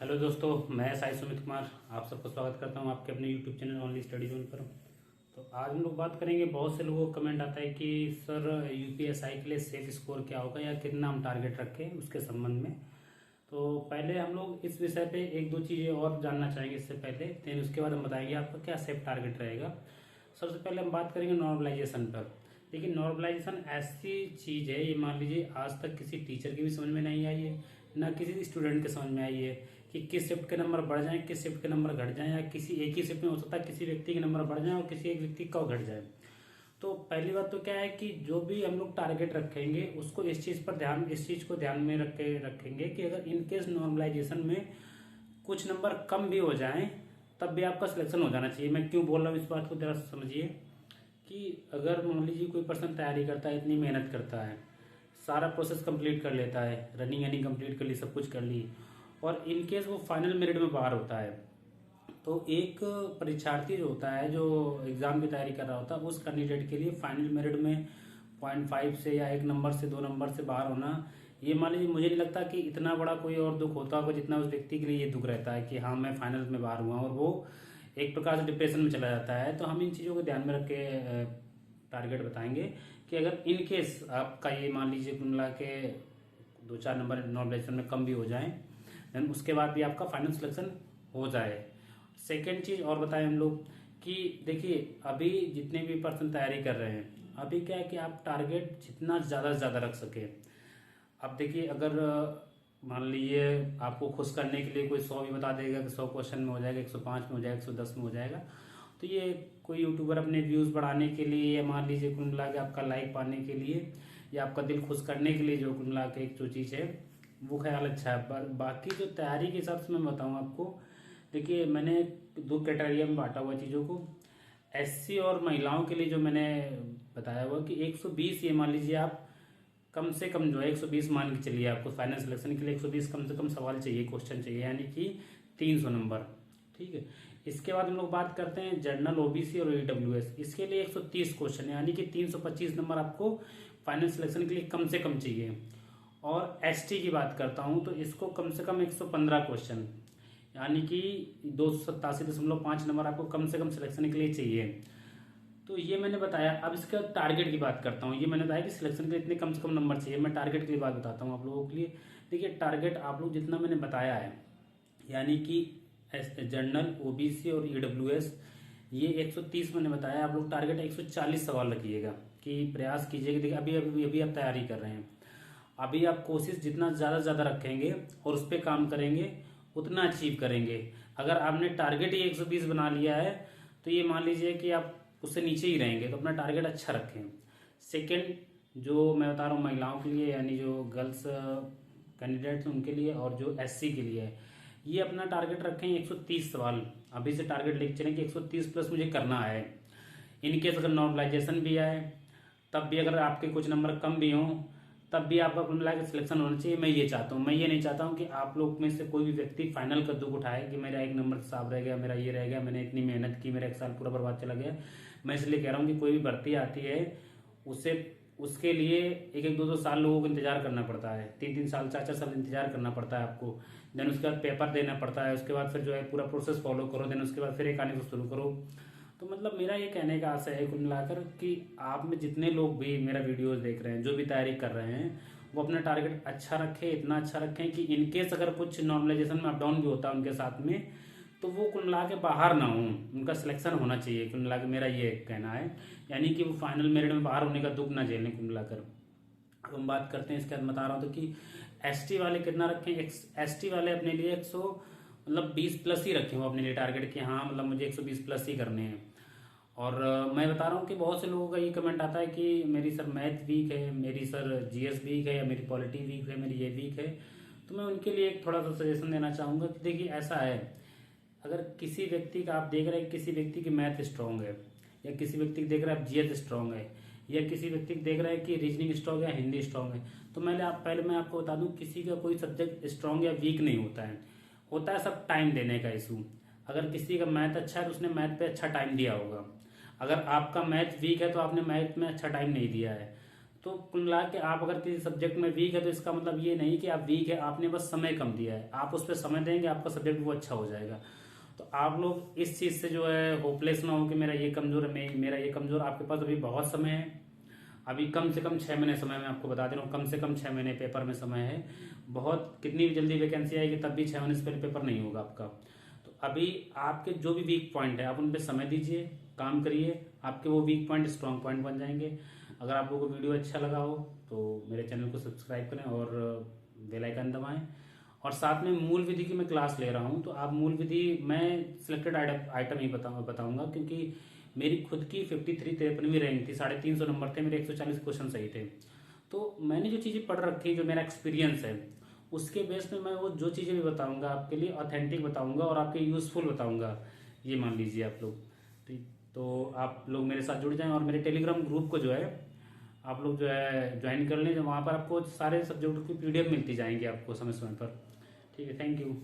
Hello दोस्तों, मैं साई सुमित कुमार आप सबको स्वागत करता हूं आपके अपने YouTube channel only study zone पर। तो आज हम लोग बात करेंगे। बहुत से लोगों को कमेंट आता है कि सर यूपीएसआई के लिए सेफ स्कोर क्या होगा या कितना हम टारगेट रखें उसके संबंध में। तो पहले हम लोग इस विषय पे एक दो चीज़ें और जानना चाहेंगे इससे पहले, फिर उसके बाद हम बताएंगे आपका क्या सेफ टारगेट रहेगा। सबसे पहले हम बात करेंगे नॉर्मलाइजेशन पर। देखिए, नॉर्मलाइजेशन ऐसी चीज़ है, ये मान लीजिए आज तक किसी टीचर की भी समझ में नहीं आई है, ना किसी स्टूडेंट के समझ में आई है कि किस शिफ्ट के नंबर बढ़ जाएं, किस शिफ्ट के नंबर घट जाएं, या किसी एक ही शिफ्ट में हो सकता है किसी व्यक्ति के नंबर बढ़ जाएं और किसी एक व्यक्ति का घट जाए। तो पहली बात तो क्या है कि जो भी हम लोग टारगेट रखेंगे उसको इस चीज़ को ध्यान में रखेंगे कि अगर इनकेस नॉर्मलाइजेशन में कुछ नंबर कम भी हो जाएं तब भी आपका सिलेक्शन हो जाना चाहिए। मैं क्यों बोल रहा हूँ इस बात को जरा समझिए कि अगर मान लीजिए कोई पर्सन तैयारी करता है, इतनी मेहनत करता है, सारा प्रोसेस कंप्लीट कर लेता है, रनिंग कंप्लीट कर ली, सब कुछ कर ली, और इन केस वो फाइनल मेरिट में बाहर होता है, तो एक परीक्षार्थी जो होता है, जो एग्जाम की तैयारी कर रहा होता है, उस कैंडिडेट के लिए फाइनल मेरिट में 0.5 से या 1 नंबर से 2 नंबर से बाहर होना, ये मान लीजिए मुझे नहीं लगता कि इतना बड़ा कोई और दुख होता होगा जितना उस व्यक्ति के लिए ये दुख रहता है कि हाँ मैं फाइनल में बाहर हुआ, और वो एक प्रकार से डिप्रेशन में चला जाता है। तो हम इन चीज़ों को ध्यान में रख के टारगेट बताएंगे कि अगर इन केस आपका ये मान लीजिए कुल मिला के 2-4 नंबर नॉर्मलाइजेशन में कम भी हो जाए, देन उसके बाद भी आपका फाइनल सिलेक्शन हो जाए। सेकेंड चीज़ और बताएं हम लोग कि देखिए, अभी जितने भी पर्सन तैयारी कर रहे हैं, अभी क्या है कि आप टारगेट जितना ज़्यादा से ज़्यादा रख सके। अब देखिए, अगर मान लीजिए आपको खुश करने के लिए कोई 100 भी बता देगा कि 100 क्वेश्चन में हो जाएगा, 105 में हो जाएगा, 110 में हो जाएगा, तो ये कोई यूट्यूबर अपने व्यूज़ बढ़ाने के लिए, या मान लीजिए कुल मिला के आपका लाइक पाने के लिए, या आपका दिल खुश करने के लिए, जो कुल मिला के एक जो चीज़ है वो ख्याल अच्छा है। पर बाकी जो तैयारी के हिसाब से मैं बताऊँ आपको, देखिए मैंने 2 कैटेगरी में बांटा हुआ चीज़ों को। एससी और महिलाओं के लिए जो मैंने बताया हुआ कि 120, ये मान लीजिए आप कम से कम जो है 120 मान के चलिए, आपको फाइनल सिलेक्शन के लिए 120 कम से कम सवाल चाहिए, क्वेश्चन चाहिए, यानी कि 300 नंबर। ठीक है। इसके बाद हम लोग बात करते हैं जनरल, ओबीसी और ईडब्ल्यूएस। इसके लिए 130 क्वेश्चन, यानी कि 325 नंबर आपको फाइनल सिलेक्शन के लिए कम से कम चाहिए। और एसटी की बात करता हूं तो इसको कम से कम 115 क्वेश्चन, यानी कि 287.5 नंबर आपको कम से कम सिलेक्शन के लिए चाहिए। तो ये मैंने बताया। अब इसका टारगेट की बात करता हूँ। ये मैंने बताया कि सिलेक्शन के लिए इतने कम से कम नंबर चाहिए। मैं टारगेट के लिए बात बताता हूँ आप लोगों के लिए। देखिए, टारगेट आप लोग जितना मैंने बताया है, यानी कि जनरल, ओबीसी और ईडब्ल्यूएस, ये 130 मैंने बताया। आप लोग टारगेट 140 सवाल रखिएगा कि प्रयास कीजिएगा। देखिए, अभी अभी अभी आप तैयारी कर रहे हैं, अभी आप कोशिश जितना ज़्यादा से ज़्यादा रखेंगे और उस पर काम करेंगे उतना अचीव करेंगे। अगर आपने टारगेट ही 120 बना लिया है तो ये मान लीजिए कि आप उससे नीचे ही रहेंगे। तो अपना टारगेट अच्छा रखें। सेकंड, जो मैं बता रहा हूँ महिलाओं के लिए, यानी जो गर्ल्स कैंडिडेट्स हैं उनके लिए, और जो एससी के लिए है, ये अपना टारगेट रखें 130 सवाल। अभी से टारगेट लेके चलें कि 130 प्लस मुझे करना है। इनकेस अगर नॉर्मलाइजेशन भी आए तब भी अगर आपके कुछ नंबर कम भी हों तब भी आपका कुल मिला के सिलेक्शन होना चाहिए। मैं ये चाहता हूँ, मैं ये नहीं चाहता हूँ कि आप लोग में से कोई भी व्यक्ति फाइनल का दुख उठाए कि मेरा 1 नंबर साफ रह गया, मेरा ये रह गया, मैंने इतनी मेहनत की, मेरा 1 साल पूरा बर्बाद चला गया। मैं इसलिए कह रहा हूँ कि कोई भी भर्ती आती है उसे उसके लिए 1-1, 2-2 साल लोगों को इंतजार करना पड़ता है, 3-3 साल 4-4 साल इंतजार करना पड़ता है आपको। देन उसके बाद पेपर देना पड़ता है, उसके बाद फिर जो है पूरा प्रोसेस फॉलो करो, देन उसके बाद फिर एक आने को शुरू करो। तो मतलब मेरा ये कहने का आशय है कुल मिलाकर कि आप में जितने लोग भी मेरा वीडियोस देख रहे हैं, जो भी तैयारी कर रहे हैं, वो अपना टारगेट अच्छा रखें, इतना अच्छा रखें कि इनकेस अगर कुछ नॉर्मलाइजेशन में अप डाउन भी होता है उनके साथ में, तो वो कुल मिला के बाहर ना हो, उनका सिलेक्शन होना चाहिए। कुल मिला के मेरा ये कहना है, यानी कि वो फाइनल मेरिट में बाहर होने का दुख ना झेलने कुल मिलाकर। अब हम बात करते हैं, इसके बाद बता रहा हूँ तो कि एसटी वाले कितना रखें। एसटी वाले अपने लिए 100 मतलब 20 प्लस ही रखें वो अपने लिए टारगेट कि हाँ मतलब मुझे 120 प्लस ही करने हैं। और मैं बता रहा हूँ कि बहुत से लोगों का ये कमेंट आता है कि मेरी सर मैथ वीक है, मेरी सर जीएस वीक है, या मेरी पॉलिटी वीक है, मेरी ये वीक है। तो मैं उनके लिए एक थोड़ा सा सजेशन देना चाहूँगा कि देखिए ऐसा है, अगर किसी व्यक्ति का आप देख रहे हैं किसी व्यक्ति की मैथ स्ट्रांग है, या किसी व्यक्ति को देख रहे हैं आप जीएस स्ट्रांग है, या किसी व्यक्ति को देख रहे हैं कि रीजनिंग स्ट्रांग है, हिंदी स्ट्रांग है, तो पहले मैं आपको बता दूं, किसी का कोई सब्जेक्ट स्ट्रांग या वीक नहीं होता है। होता है सब टाइम देने का इशू। अगर किसी का मैथ अच्छा है तो उसने मैथ पे अच्छा टाइम दिया होगा। अगर आपका मैथ वीक है तो आपने मैथ में अच्छा टाइम नहीं दिया है। तो कुल मिला के आप अगर किसी सब्जेक्ट में वीक है तो इसका मतलब ये नहीं कि आप वीक है, आपने बस समय कम दिया है। आप उस पर समय देंगे, आपका सब्जेक्ट वो अच्छा हो जाएगा। तो आप लोग इस चीज़ से जो है होपलेस ना हो कि मेरा ये कमजोर है, मेरा ये कमजोर। आपके पास अभी बहुत समय है, अभी कम से कम 6 महीने समय, मैं आपको बता दे रहा हूँ, कम से कम 6 महीने पेपर में समय है। बहुत कितनी भी जल्दी वैकेंसी आएगी तब भी 6 महीने से पहले पेपर नहीं होगा आपका। तो अभी आपके जो भी वीक पॉइंट है आप उन पर समय दीजिए, काम करिए, आपके वो वीक पॉइंट स्ट्रॉन्ग पॉइंट बन जाएंगे। अगर आप लोगों को वीडियो अच्छा लगा हो तो मेरे चैनल को सब्सक्राइब करें और बेल आइकन दबाएं। और साथ में मूल विधि की मैं क्लास ले रहा हूँ, तो आप मूल विधि मैं सिलेक्टेड आइटम ही बताऊंगा, क्योंकि मेरी खुद की 53-53वीं रैंक थी, 350 नंबर थे मेरे, 140 क्वेश्चन सही थे। तो मैंने जो चीज़ें पढ़ रखी, जो मेरा एक्सपीरियंस है, उसके बेस पे मैं वो जो चीज़ें भी बताऊंगा आपके लिए ऑथेंटिक बताऊंगा और आपके यूज़फुल बताऊंगा, ये मान लीजिए आप लोग। ठीक, तो आप लोग मेरे साथ जुड़ जाएं और मेरे टेलीग्राम ग्रुप को जो है आप लोग जो है ज्वाइन कर लें, वहाँ पर आपको सारे सब्जेक्ट की PDF मिलती जाएंगी आपको समय समय पर। ठीक है, थैंक यू।